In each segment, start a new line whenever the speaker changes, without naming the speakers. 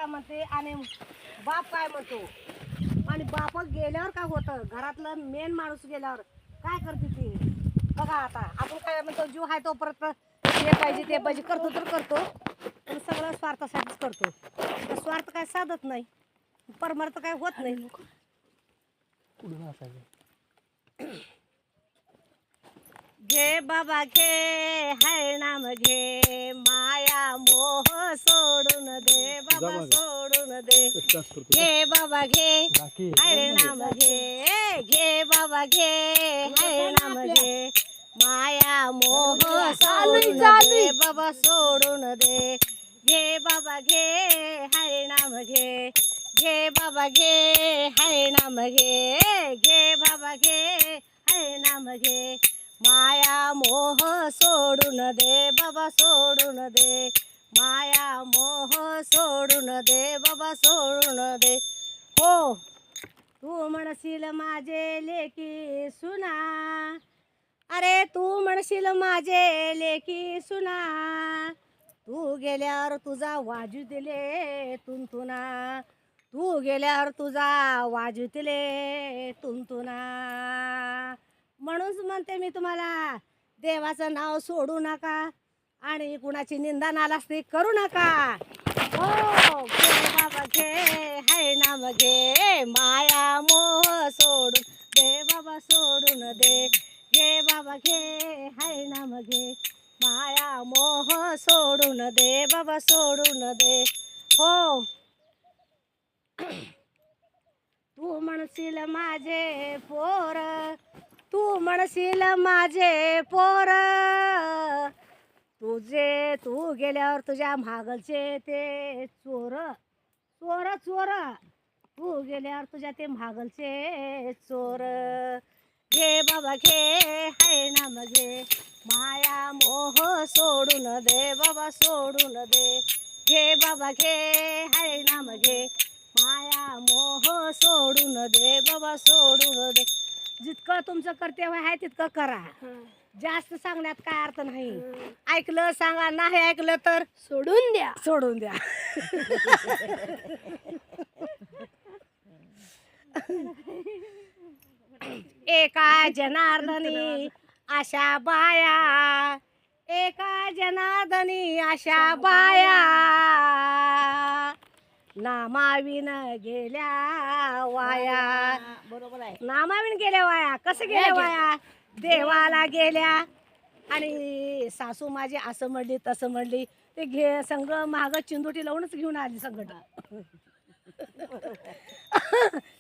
काय म्हणते आणि बाप काय म्हणतो. आणि बाप गेल्यावर काय होतं, घरातलं मेन माणूस गेल्यावर काय करते ती बघा. आता आपण काय म्हणतो, जीव आहे तो परत हे पाहिजे ते पाहिजे करतो तर करतो, पण सगळं स्वार्थासाठीच करतो. स्वार्थ काय साधत नाही, परमार्थ काय होत नाही. घे बाबा घे हाय नाम घे, माया मोह सोडून दे बाबा सोडून दे. घे बाबा घे हाय नाम घे, घे बाबा घे हाय नाम घे, माया मोह सोडून दे बाबा सोडून दे. घे बाबा घे हाय नाम घे, घे बाबा घे हाय नाम घे, घे बाबा घे हाय नाम घे, माया मोह सोडून दे बाबा सोडून दे, माया मोह सोडून दे बाबा सोडून दे. हो तू म्हणशील माझे लेकी सुना, अरे तू म्हणशील माझे लेकी सुना, तू गेल्यावर तुझा वाजू दिले तुंतुना, तू गेल्यावर तुझा वाजू दिले तुंतुना. म्हणूनच म्हणते मी तुम्हाला, देवाचं नाव सोडू नका आणि कुणाची निंदा नालास्ती करू नका. हो घे बाबा घे हाय नाम घे, माया मोह सोडून दे बाबा सोडून दे. घे बाबा घे हाय नाम घे, माया मोह सोडून दे बाबा सोडून दे. हो तू म्हणशील माझे पोर, तू म्हणशील माझे पोर, तुझे तू गेल्यावर तुझ्या मागलचे ते चोर चोर चोर, तू गेल्यावर तुझ्या ते मागलचे चोर. घे बाबा घे हाय नाम घे, माया मोह सोडून दे बाबा सोडून दे. घे बाबा घे हाय नाम घे, माया मोह सोडून दे बाबा सोडून दे. जितकं तुमचं कर्तव्य आहे तितकं करा, जास्त सांगण्यात काय अर्थ नाही. ऐकलं सांगा, नाही ऐकलं तर
सोडून द्या.
सोडून द्या. एका जनार्दनी आशा बाया, एका जनार्दनी आशा बाया, नामाविन गेल्या वाया.
बरोबर आहे.
नामाविन गेल्या वाया. कसं गेल्या वाया? देवाला गेल्या आणि सासू माझी असं म्हणली तसं म्हणली, ते घे संग माग चिंदोटी लावूनच घेऊन आली संकट.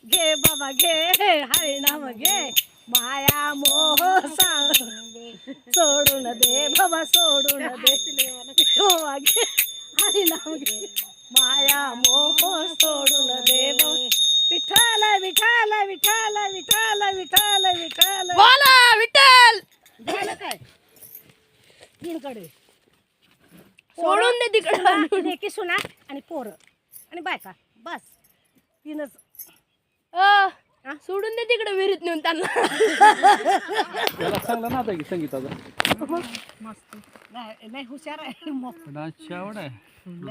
घे बाबा घे हरी नाम घे, माया मोह सांग सोडून दे बाबा सोडून दे. बाबा घे हरी नाम घे, माया मोह सोडून दे बाबा. विठ्ठल विठ्ठल विठ्ठल विठ्ठल विठ्ठल विठ्ठल.
बोला विठ्ठल.
झालं काय तीनकडे
सोडून दे तिकडे.
लेकी सुना आणि पोरं आणि बायका, बस तीनच.
सोडून दे तिकडे विहिरीत नेऊन त्यांना.
त्याला चांगला नाद आहे की संगीताचा.
मस्त नाही हुशार आहे.
डान्सची आवड आहे.